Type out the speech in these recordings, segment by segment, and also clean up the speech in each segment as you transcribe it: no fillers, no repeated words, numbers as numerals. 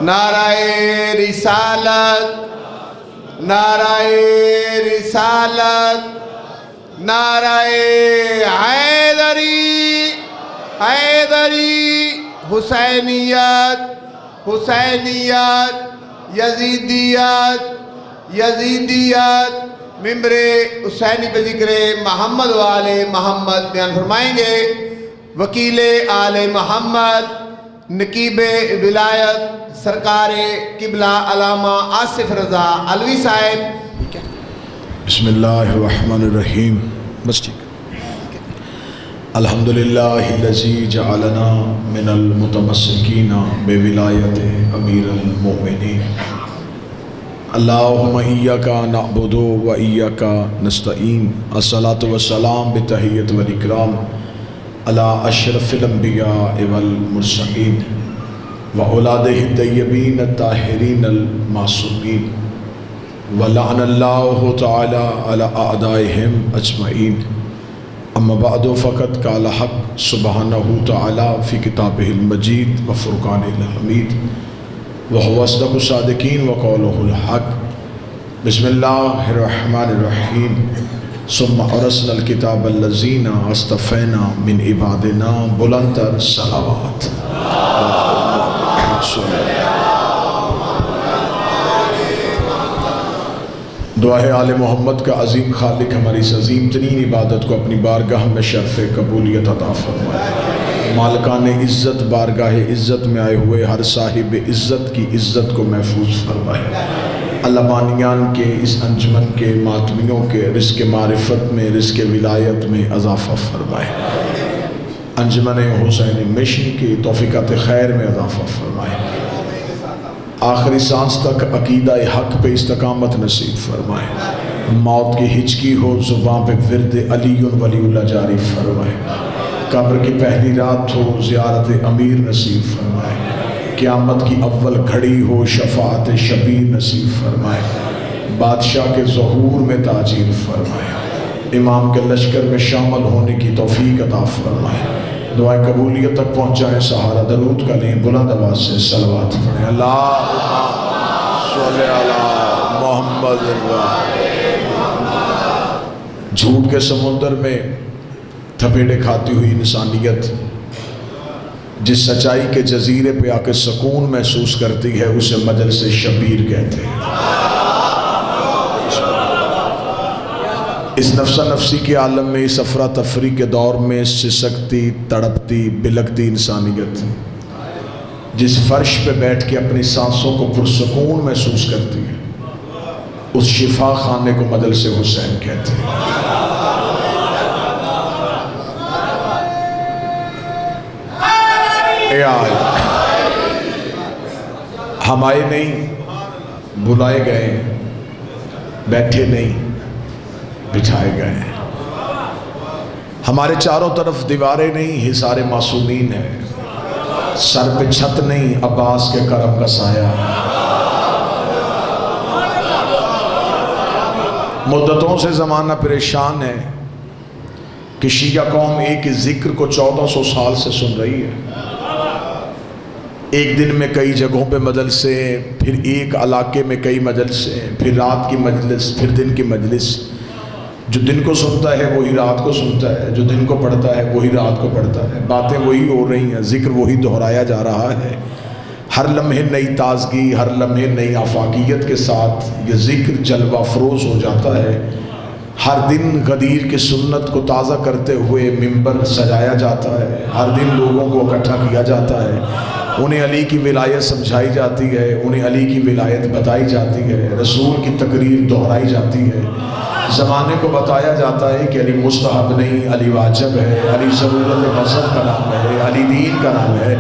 نعرہ رسالت، نعرہ رسالت، نعرہ حیدری، حیدری، حسینیت، حسینیت، یزیدیت، یزیدیت۔ ممبر حسینی پہ ذکر محمد و آل محمد بیان فرمائیں گے وکیل آل محمد، نقیب ولایت سرکار قبلہ علامہ آصف رضا علوی صاحب۔ بسم اللہ الرحمن الرحیم۔ بس ٹھیک۔ الحمدللہ الذی جعلنا من المتمسکین بولایت امیر المؤمنین۔ اللہم ایاک نعبد و ایاک نستعین۔ الصلاۃ والسلام بتحیۃ والاکرام علی اشرف الانبیاء والمرسلین وأولادہ الطیبین الطاہرین المعصومین ولعن اللہ تعالی علی اعدائہم اجمعین۔ اما بعد فقد قال حق سبحانہ تعالی فی کتابہ المجید وفرقان الحمید وهو اصدق الصادقین وقولہ الحق۔ بسم اللہ الرحمن الرحیم۔ ثم اورثنا الکتاب الذین اصطفینا من عبادنا بلند تر صلوات۔ دعائے آل محمد کا عظیم خالق ہماری اس عظیم ترین عبادت کو اپنی بارگاہ میں شرف قبولیت عطا فرمائے۔ مالکان عزت بارگاہ عزت میں آئے ہوئے ہر صاحب عزت کی عزت کو محفوظ فرمائے۔ اللہ بانیان کے اس انجمن کے ماتمیوں کے رزق معرفت میں، رزق ولایت میں اضافہ فرمائے۔ انجمن حسین مشن کی توفیقات خیر میں اضافہ فرمائے۔ آخری سانس تک عقیدہ حق پہ استقامت نصیب فرمائے۔ موت کی ہچکی ہو زباں پہ ورد علی ولی اللہ جاری فرمائے۔ قبر کی پہلی رات ہو زیارت امیر نصیب فرمائے۔ قیامت کی اول گھڑی ہو شفاعت شبیر نصیب فرمائے۔ بادشاہ کے ظہور میں تاجیل فرمائے۔ امام کے لشکر میں شامل ہونے کی توفیق عطا فرمائے۔ دعائیں قبولیت تک پہنچائیں، سہارا درود کا لیں، بلند آواز سے صلوات پڑھیں۔ اللہم صلی علی محمد۔ جھوٹ کے سمندر میں تھپیڑے کھاتی ہوئی انسانیت جس سچائی کے جزیرے پہ آ کے سکون محسوس کرتی ہے اسے مجلس شبیر کہتے ہیں۔ اس نفسہ نفسی کے عالم میں، اس افراتفری کے دور میں سسکتی، تڑپتی، بلکتی انسانیت جس فرش پہ بیٹھ کے اپنی سانسوں کو پرسکون محسوس کرتی ہے اس شفا خانے کو مجلس حسین کہتے ہیں۔ ہم آئے نہیں، بلائے گئے، بیٹھے نہیں، بٹھائے گئے۔ ہمارے چاروں طرف دیواریں نہیں، حصار معصومین ہے۔ سر پہ چھت نہیں، عباس کے کرم کا سایہ ہے۔ مدتوں سے زمانہ پریشان ہے کہ شیعہ قوم ایک ذکر کو 1400 سال سے سن رہی ہے۔ ایک دن میں کئی جگہوں پہ مجلسیں، پھر ایک علاقے میں کئی مجلسیں، پھر رات کی مجلس، پھر دن کی مجلس۔ جو دن کو سنتا ہے وہی رات کو سنتا ہے، جو دن کو پڑھتا ہے وہی رات کو پڑھتا ہے۔ باتیں وہی ہو رہی ہیں، ذکر وہی دہرایا جا رہا ہے۔ ہر لمحے نئی تازگی، ہر لمحے نئی آفاقیت کے ساتھ یہ ذکر جلوہ افروز ہو جاتا ہے۔ ہر دن غدیر کی سنت کو تازہ کرتے ہوئے ممبر سجایا جاتا ہے۔ ہر دن لوگوں کو اکٹھا کیا جاتا ہے، انہیں علی کی ولایت سمجھائی جاتی ہے، انہیں علی کی ولایت بتائی جاتی ہے، رسول کی تقریر دہرائی جاتی ہے۔ زمانے کو بتایا جاتا ہے کہ علی مستحب نہیں، علی واجب ہے، علی ضرورت مذہب کا نام ہے، علی دین کا نام ہے۔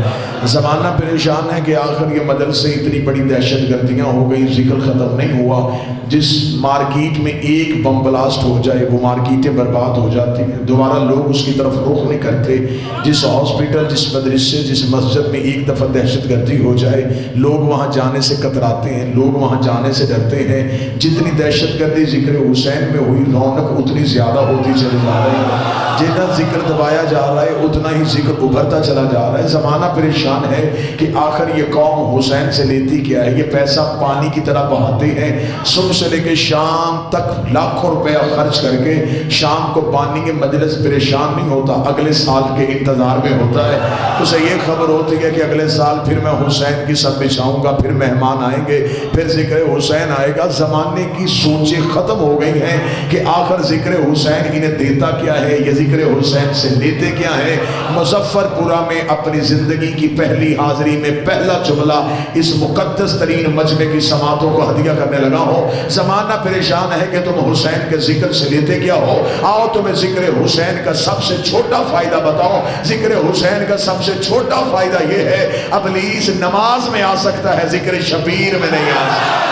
زمانہ پریشان ہے کہ آخر یہ مدرسے اتنی بڑی دہشت گردیاں ہو گئی، ذکر ختم نہیں ہوا۔ جس مارکیٹ میں ایک بم بلاسٹ ہو جائے وہ مارکیٹیں برباد ہو جاتی ہیں، دوبارہ لوگ اس کی طرف رخ نہیں کرتے۔ جس ہاسپٹل، جس مدرسے، جس مسجد میں ایک دفعہ دہشت گردی ہو جائے لوگ وہاں جانے سے کتراتے ہیں، لوگ وہاں جانے سے ڈرتے ہیں۔ جتنی دہشت گردی ذکر حسین میں ہوئی رونق اتنی زیادہ ہوتی چلی جا رہی ہے، جتنا ذکر دبایا جا رہا ہے اتنا ہی ذکر ابھرتا چلا جا رہا ہے۔ زمانہ پریشان ہے کہ آخر یہ قوم حسین سے لیتی کیا ہے؟ یہ پیسہ پانی کی طرح بہاتے ہیں، صبح سے لے کے شام تک لاکھوں روپیہ خرچ کر کے شام کو بانی کے مجلس پریشان نہیں ہوتا، اگلے سال کے انتظار میں ہوتا ہے۔ اسے یہ خبر ہوتی ہے کہ اگلے سال پھر میں حسین کی سب بچھاؤں گا، پھر مہمان آئیں گے، پھر ذکر حسین آئے گا۔ زمانے کی سوچیں ختم ہو گئی ہیں کہ آخر ذکر حسین انہیں دیتا کیا ہے، یہ ذکر حسین سے لیتے کیا ہے۔ مظفر پورہ میں اپنی زندگی کی پہلی حاضری میں پہلا جملہ اس مقدس ترین مجمع کی سماعتوں کو ہدیہ کرنے لگا ہوں۔ زمانہ پریشان ہے کہ تم حسین کے ذکر سے لیتے کیا ہو؟ آؤ تمہیں ذکر حسین کا سب سے چھوٹا فائدہ بتاؤ۔ ذکر حسین کا سب سے چھوٹا فائدہ یہ ہے، ابلیس نماز میں آ سکتا ہے، ذکر شبیر میں نہیں آ سکتا۔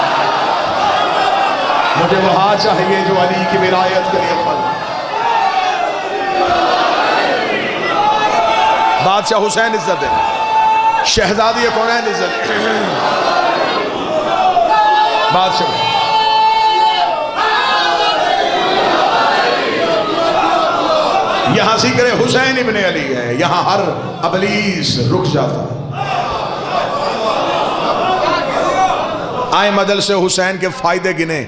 مجھے وہاں چاہیے جو علی کی ولایت کے لیے فضل۔ بادشاہ حسین عزت ہے، شہزادی کونین عزت ہے، بادشاہ یہاں ذکر حسین ابن علی ہے، یہاں ہر ابلیس رک جاتا ہے۔ آئے مجلس حسین کے فائدے گنے۔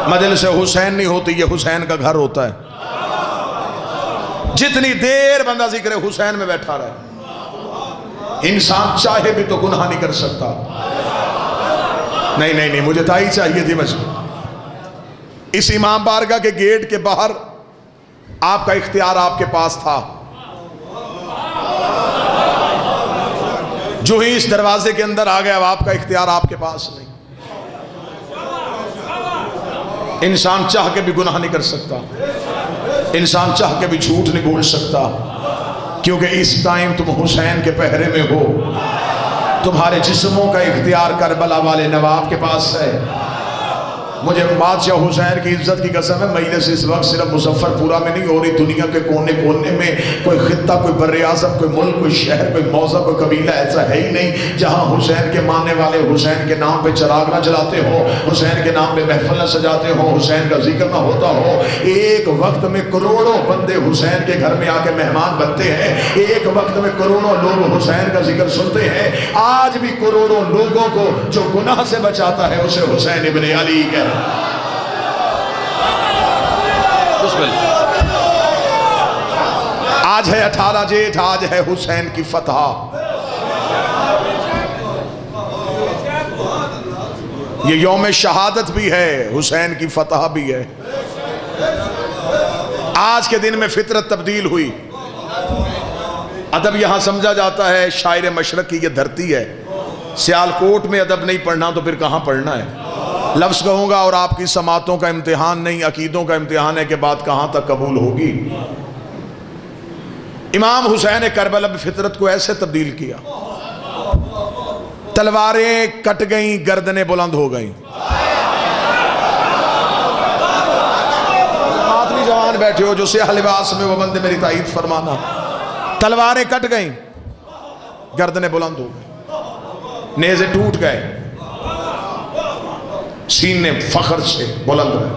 مجلس حسین نہیں ہوتی، یہ حسین کا گھر ہوتا ہے۔ جتنی دیر بندہ ذکر حسین میں بیٹھا رہے، انسان چاہے بھی تو گناہ نہیں کر سکتا۔ نہیں مجھے تائی چاہیے تھی مجھے۔ اس امام بارگاہ کے گیٹ کے باہر آپ کا اختیار آپ کے پاس تھا، جو ہی اس دروازے کے اندر آ گیا اب آپ کا اختیار آپ کے پاس نہیں۔ انسان چاہ کے بھی گناہ نہیں کر سکتا، انسان چاہ کے بھی جھوٹ نہیں بول سکتا، کیونکہ اس ٹائم تم حسین کے پہرے میں ہو۔ تمہارے جسموں کا اختیار کربلا والے نواب کے پاس ہے۔ مجھے بادشاہ حسین کی عزت کی قسم ہے، مجلس اس وقت صرف مظفر پورہ میں نہیں ہو رہی، دنیا کے کونے کونے میں کوئی خطہ، کوئی بر اعظم، کوئی ملک، کوئی شہر، کوئی موضع، کوئی قبیلہ ایسا ہے ہی نہیں جہاں حسین کے ماننے والے حسین کے نام پہ چراغ نہ جلاتے ہو، حسین کے نام پہ محفل نہ سجاتے ہو، حسین کا ذکر نہ ہوتا ہو۔ ایک وقت میں کروڑوں بندے حسین کے گھر میں آ کے مہمان بنتے ہیں، ایک وقت میں کروڑوں لوگ حسین کا ذکر سنتے ہیں۔ آج بھی کروڑوں لوگوں کو جو گناہ سے بچاتا ہے اسے حسین ابن علی کہتے ہیں۔ آج ہے 18 جیٹھ، آج ہے حسین کی فتح۔ یہ یوم شہادت بھی ہے، حسین کی فتح بھی ہے۔ آج کے دن میں فطرت تبدیل ہوئی۔ ادب یہاں سمجھا جاتا ہے شاعر مشرق کی یہ دھرتی ہے، سیالکوٹ میں ادب نہیں پڑھنا تو پھر کہاں پڑھنا ہے؟ لفظ کہوں گا اور آپ کی سماعتوں کا امتحان نہیں، عقیدوں کا امتحان ہے کہ بات کہاں تک قبول ہوگی۔ امام حسین کربلا میں فطرت کو ایسے تبدیل کیا، تلواریں کٹ گئیں، گردنیں بلند ہو گئیں۔ آدمی جوان بیٹھے ہو جو سیاہ لباس میں، وہ بندے میری تائید فرمانا۔ تلواریں کٹ گئیں، گردنیں بلند ہو گئیں، نیزے ٹوٹ گئے، سینے فخر سے بلند رہے۔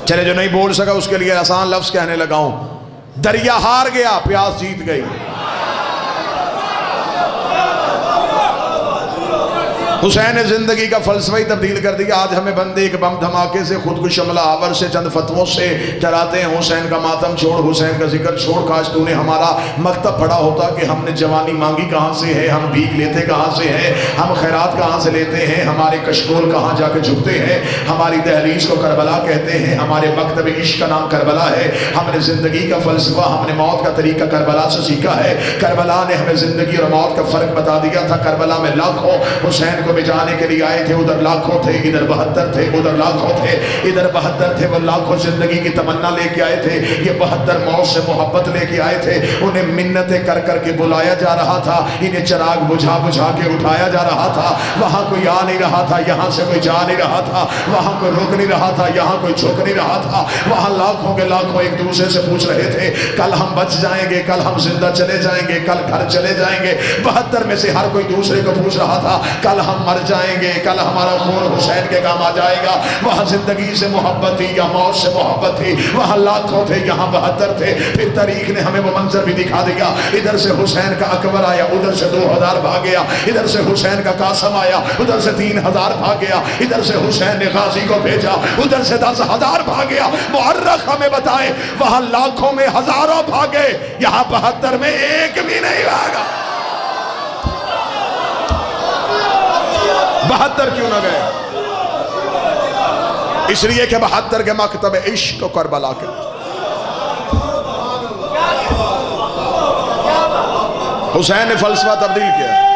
چلے جو نہیں بول سکا اس کے لیے آسان لفظ کہنے لگا ہوں، دریا ہار گیا، پیاس جیت گئی۔ حسین نے زندگی کا فلسفہ ہی تبدیل کر دیا۔ آج ہمیں بندے ایک بم دھماکے سے، خود کش حملہ آور سے، چند فتووں سے ڈراتے ہیں، حسین کا ماتم چھوڑ، حسین کا ذکر چھوڑ۔ کاش تو نے ہمارا مکتب پڑھا ہوتا کہ ہم نے جوانی مانگی کہاں سے ہے، ہم بھیک لیتے کہاں سے ہیں، ہم خیرات کہاں سے لیتے ہیں، ہمارے کشکول کہاں جا کے جھکتے ہیں۔ ہماری دہلیز کو کربلا کہتے ہیں، ہمارے مکتب عشق کا نام کربلا ہے۔ ہم نے زندگی کا فلسفہ، ہم نے موت کا طریقہ کربلا سے سیکھا ہے۔ کربلا نے ہمیں زندگی اور موت کا فرق بتا دیا تھا۔ کربلا میں لاکھوں حسین کو بچانے کے لیے آئے تھے، ادھر لاکھوں تھے، ادھر 72 تھے، ادھر لاکھوں تھے، ادھر 72 تھے۔ وہ لاکھوں زندگی کی تمنا لے کے آئے تھے، یہ 72 موت سے محبت لے کے آئے تھے۔ انہیں منتیں کر کر کے بلایا جا رہا تھا، انہیں چراغ بجھا بجھا کے اٹھایا جا رہا تھا۔ وہاں کوئی آ نہیں رہا تھا، یہاں سے کوئی جا نہیں رہا تھا، وہاں کوئی رک نہیں رہا تھا، یہاں کوئی جھک نہیں رہا تھا۔ وہاں لاکھوں کے لاکھوں ایک دوسرے سے پوچھ رہے تھے، کل ہم بچ جائیں گے، کل ہم زندہ چلے جائیں گے، کل گھر چلے جائیں گے۔ 72 میں سے ہر کوئی دوسرے کو پوچھ رہا تھا، کل ہم ہم مر جائیں گے، کل ہمارا خون حسین کے کام آ جائے گا۔ وہاں زندگی سے محبت تھی یا موت سے محبت تھی، وہاں لاکھوں تھے یہاں 72 تھے۔ پھر تاریخ نے ہمیں وہ منظر بھی دکھا دیا، ادھر سے حسین کا اکبر آیا، ادھر سے 2000 بھاگیا، ادھر سے حسین کا قاسم آیا، ادھر سے 3000 بھاگیا، ادھر سے حسین نے غازی کو بھیجا، ادھر سے 10,000 بھاگیا۔ مورخ ہمیں بتائے وہاں لاکھوں میں ہزاروں بھاگے، یہاں 72 میں ایک بھی نہیں بھاگا۔ 72 کیوں نہ گئے؟ اس لیے کہ 72 کے مکتب عشق کربلا کے حسین نے فلسفہ تبدیل کیا۔